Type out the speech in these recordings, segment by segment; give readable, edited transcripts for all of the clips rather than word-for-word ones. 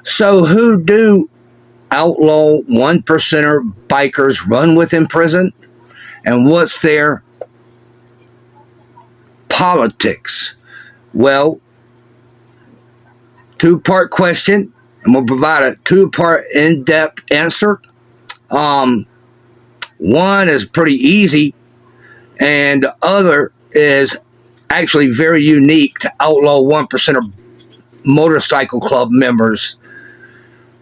So who do outlaw one percenter bikers run with in prison? And what's their politics? Well, two-part question. I'm going to provide a two-part in-depth answer. One is pretty easy, and the other is actually very unique to outlaw 1% of motorcycle club members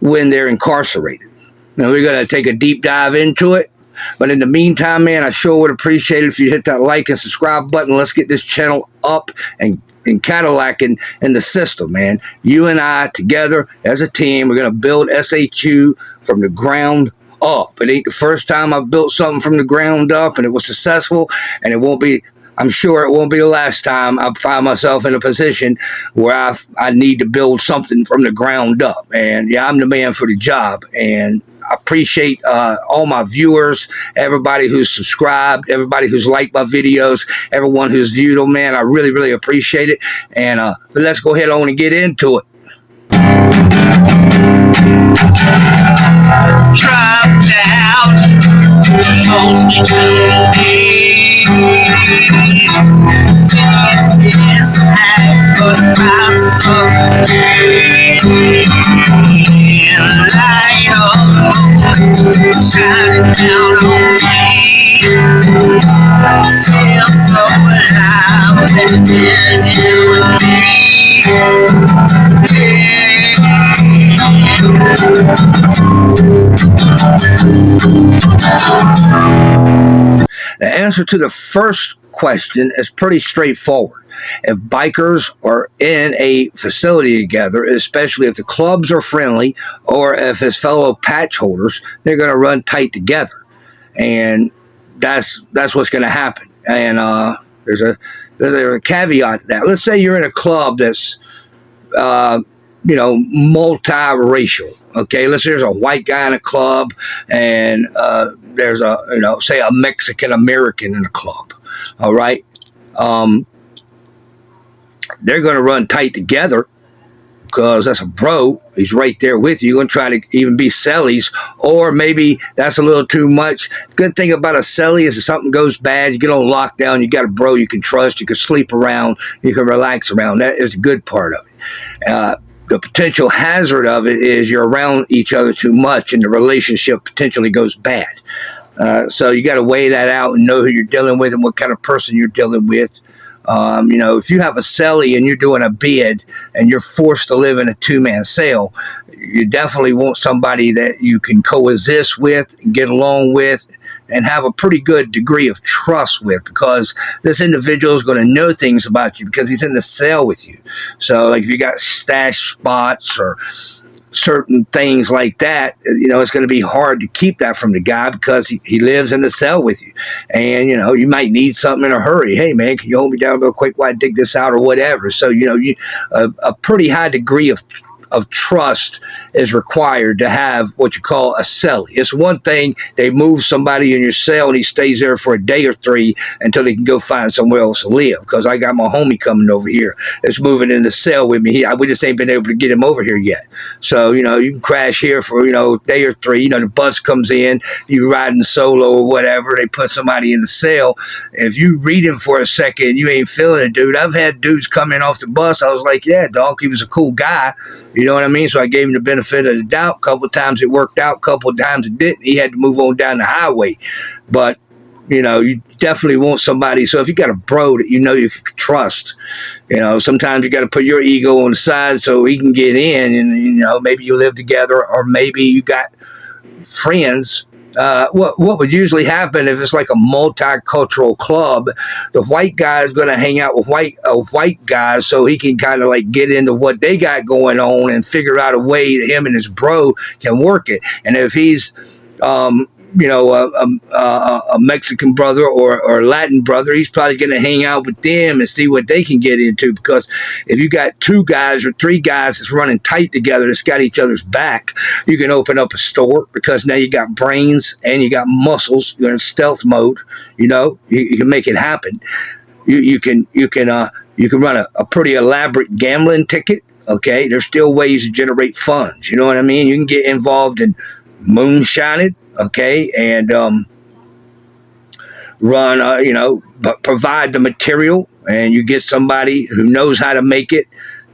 when they're incarcerated. Now, we're going to take a deep dive into it. But in the meantime, man, I sure would appreciate it if you hit that like and subscribe button. Let's get this channel up and Cadillac in the system, man. You and I together as a team, we're going to build SHU from the ground up. It ain't the first time I've built something from the ground up and it was successful, and it won't be, I'm sure it won't be the last time I find myself in a position where I need to build something from the ground up. And yeah, I'm the man for the job. And I appreciate all my viewers, everybody who's subscribed, everybody who's liked my videos, everyone who's viewed them, man. I really, really appreciate it. And but let's go ahead on and get into it. Dropped out, mostly Sickness has got past light up, shining down on me. Feel so alive when it's you and The answer to the first question is pretty straightforward. If bikers are in a facility together, especially if the clubs are friendly or if it's fellow patch holders, they're going to run tight together. And that's what's going to happen. And there's a caveat to that. Let's say you're in a club that's multiracial. Okay, let's say there's a white guy in a club and there's say a Mexican American in a club. All right. They're going to run tight together because that's a bro. He's right there with you. You're going to try to even be cellies, or maybe that's a little too much. Good thing about a celly is if something goes bad, you get on lockdown, you got a bro you can trust, you can sleep around, you can relax around. That is the good part of it. The potential hazard of it is you're around each other too much and the relationship potentially goes bad. So you got to weigh that out and know who you're dealing with and what kind of person you're dealing with. If you have a celly and you're doing a bid and you're forced to live in a two-man cell, you definitely want somebody that you can coexist with and get along with and have a pretty good degree of trust with, because this individual is going to know things about you because he's in the cell with you. So like if you got stash spots or certain things like that, it's going to be hard to keep that from the guy because he lives in the cell with you. And, you might need something in a hurry. Hey, man, can you hold me down real quick while I dig this out or whatever? So, a pretty high degree of trust is required to have what you call a cellie. It's one thing they move somebody in your cell and he stays there for a day or three until they can go find somewhere else to live, because I got my homie coming over here that's moving in the cell with me. We just ain't been able to get him over here yet. So, you can crash here for, a day or three. The bus comes in, you riding solo or whatever, they put somebody in the cell. If you read him for a second, you ain't feeling it, dude. I've had dudes come in off the bus. I was like, yeah, dog, he was a cool guy. You know what I mean? So I gave him the benefit of the doubt. A couple of times it worked out. A couple of times it didn't. He had to move on down the highway. But, you definitely want somebody. So if you got a bro that you can trust, sometimes you got to put your ego on the side so he can get in. And, maybe you live together, or maybe you got friends. What would usually happen if it's like a multicultural club, the white guy is going to hang out with white guys so he can kind of like get into what they got going on and figure out a way that him and his bro can work it. And if he's a Mexican brother or Latin brother, he's probably going to hang out with them and see what they can get into. Because if you got two guys or three guys that's running tight together, that's got each other's back, you can open up a store, because now you got brains and you got muscles. You're in stealth mode. You can make it happen. You can run a pretty elaborate gambling ticket Okay, there's still ways to generate funds. You know what I mean? You can get involved in moonshining. Okay, and run, provide the material, and you get somebody who knows how to make it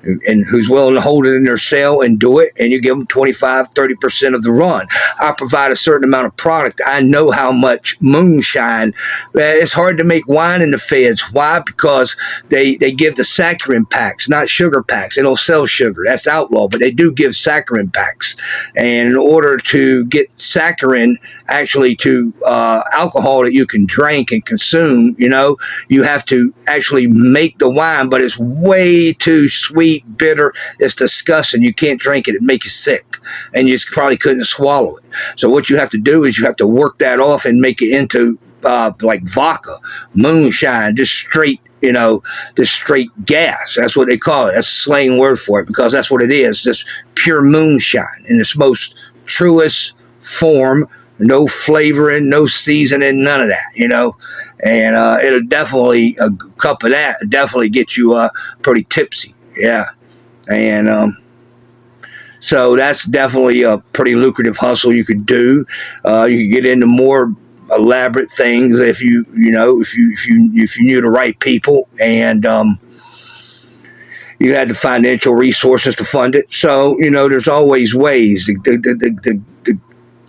and who's willing to hold it in their cell and do it, and you give them 25-30% of the run. I provide a certain amount of product. I know how much moonshine. It's hard to make wine in the feds. Why? Because they give the saccharin packs, not sugar packs. They don't sell sugar. That's outlaw, but they do give saccharin packs. And in order to get saccharin actually to alcohol that you can drink and consume, you have to actually make the wine, but it's way too sweet, bitter. It's disgusting. You can't drink it. It makes you sick, and you probably couldn't swallow it. So what you have to do is you have to work that off and make it into like vodka, moonshine, just straight, just straight gas. That's what they call it. That's a slang word for it, because that's what it is. Just pure moonshine in its most truest form. No flavoring, no seasoning, none of that, and it'll definitely, a cup of that definitely get you pretty tipsy. Yeah. And so that's definitely a pretty lucrative hustle you could do. You could get into more elaborate things if you knew the right people, and you had the financial resources to fund it. So there's always ways.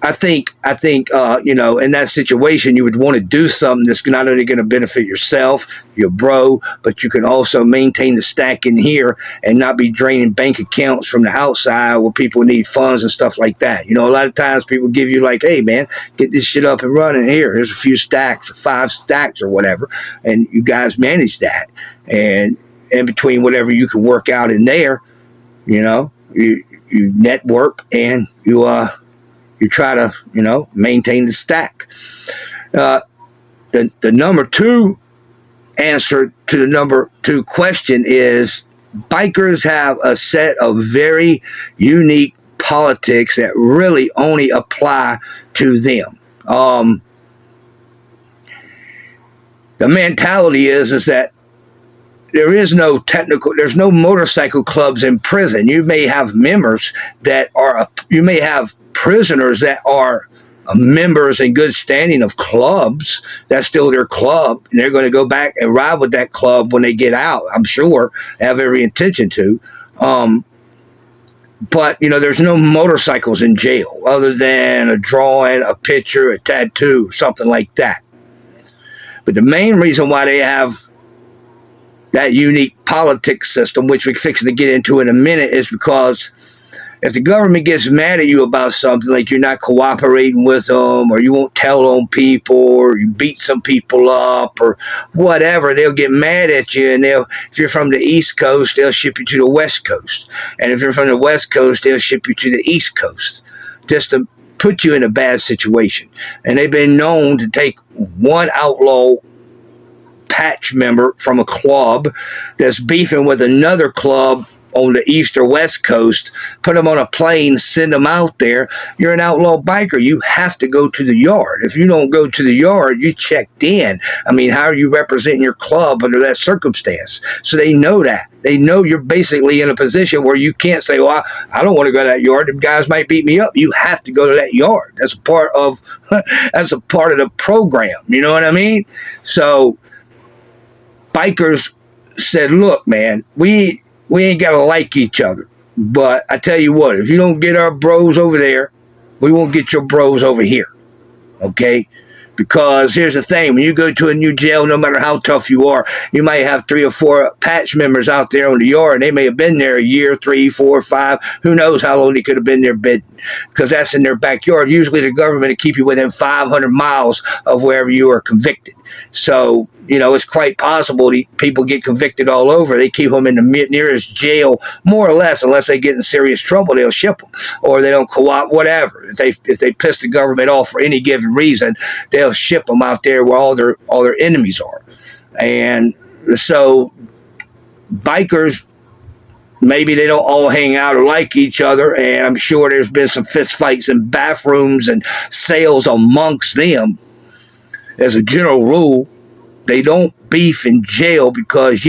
I think, in that situation, you would want to do something that's not only going to benefit yourself, your bro, but you can also maintain the stack in here and not be draining bank accounts from the outside where people need funds and stuff like that. A lot of times people give you like, hey, man, get this shit up and running here. Here's a few stacks or 5 stacks or whatever. And you guys manage that. And in between whatever you can work out in there, you network and you try to, maintain the stack. The number 2 answer to the number 2 question is bikers have a set of very unique politics that really only apply to them. The mentality is that there's no motorcycle clubs in prison. You may have members you may have prisoners that are members in good standing of clubs. That's still their club, and they're going to go back and ride with that club when they get out. I'm sure they have every intention to. But there's no motorcycles in jail other than a drawing, a picture, a tattoo, something like that. But the main reason why they have that unique politics system, which we're fixing to get into in a minute, is because if the government gets mad at you about something, like you're not cooperating with them, or you won't tell on people, or you beat some people up, or whatever, they'll get mad at you, and if you're from the East Coast, they'll ship you to the West Coast. And if you're from the West Coast, they'll ship you to the East Coast, just to put you in a bad situation. And they've been known to take one outlaw patch member from a club that's beefing with another club on the East or West Coast, put them on a plane, send them out there. You're an outlaw biker. You have to go to the yard. If you don't go to the yard, you checked in. I mean, how are you representing your club under that circumstance? So they know that. They know you're basically in a position where you can't say, well, I don't want to go to that yard. Them guys might beat me up. You have to go to that yard. That's a part of the program. You know what I mean? So bikers said, look, man, we ain't got to like each other. But I tell you what, if you don't get our bros over there, we won't get your bros over here. Okay? Because here's the thing, when you go to a new jail, no matter how tough you are, you might have 3 or 4 patch members out there on the yard, and they may have been there a year, 3, 4, 5, who knows how long they could have been there bidding, because that's in their backyard. Usually the government will keep you within 500 miles of wherever you are convicted. So, it's quite possible people get convicted all over. They keep them in the nearest jail, more or less, unless they get in serious trouble, they'll ship them, or they don't co-op, whatever. If they piss the government off for any given reason, they'll ship them out there where all their enemies are. And so bikers, maybe they don't all hang out or like each other, and I'm sure there's been some fist fights in bathrooms and sales amongst them. As a general rule, they don't beef in jail because,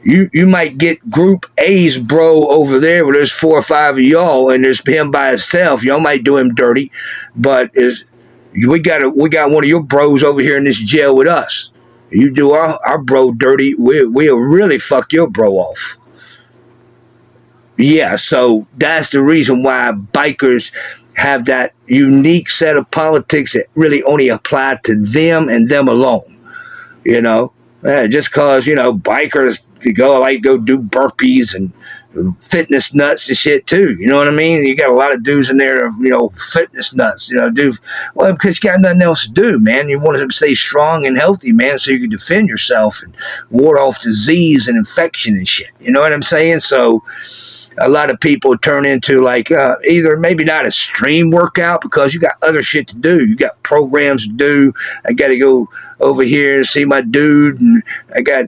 You might get Group A's bro over there where there's 4 or 5 of y'all, and there's him by himself. Y'all might do him dirty, but we got one of your bros over here in this jail with us. You do our bro dirty, we'll really fuck your bro off. Yeah, so that's the reason why bikers have that unique set of politics that really only apply to them and them alone. You know, just cause bikers go do burpees and fitness nuts and shit too. You know what I mean? You got a lot of dudes in there, fitness nuts. Do well because you got nothing else to do, man. You want to stay strong and healthy, man, so you can defend yourself and ward off disease and infection and shit. You know what I'm saying? So a lot of people turn into like either maybe not a stream workout because you got other shit to do. You got programs to do. I got to go over here and see my dude, and I got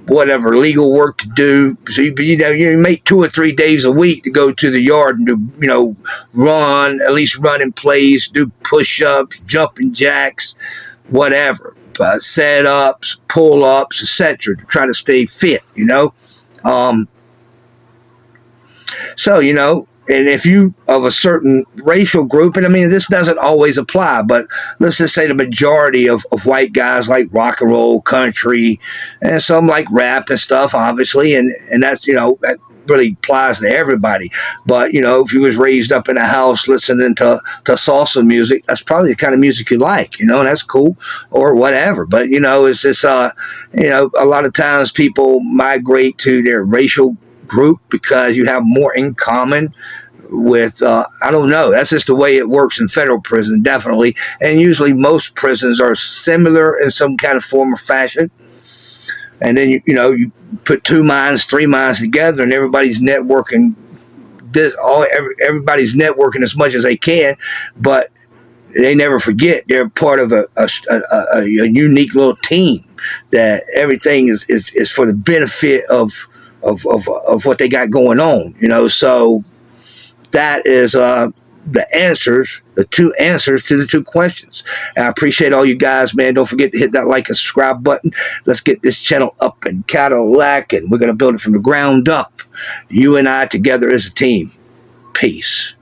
whatever legal work to do. So you make 2 or 3 days a week to go to the yard and do run, at least run in place, do push-ups, jumping jacks, whatever, set-ups, pull-ups, etc. to try to stay fit. So, and if you of a certain racial group, and I mean, this doesn't always apply, but let's just say the majority of white guys like rock and roll, country, and some like rap and stuff, obviously, and that's, that really applies to everybody. But, if you was raised up in a house listening to salsa music, that's probably the kind of music you like, that's cool or whatever. But, it's just, a lot of times people migrate to their racial group because you have more in common with I don't know, that's just the way it works in federal prison, definitely, and usually most prisons are similar in some kind of form or fashion. And then you put 2 minds, 3 minds together, and everybody's networking everybody's networking as much as they can, but they never forget they're part of a unique little team, that everything is for the benefit of what they got going on, so that is the two answers to the 2 questions. And I appreciate all you guys, man. Don't forget to hit that like and subscribe button. Let's get this channel up and Cadillac, and we're going to build it from the ground up. You and I together as a team. Peace.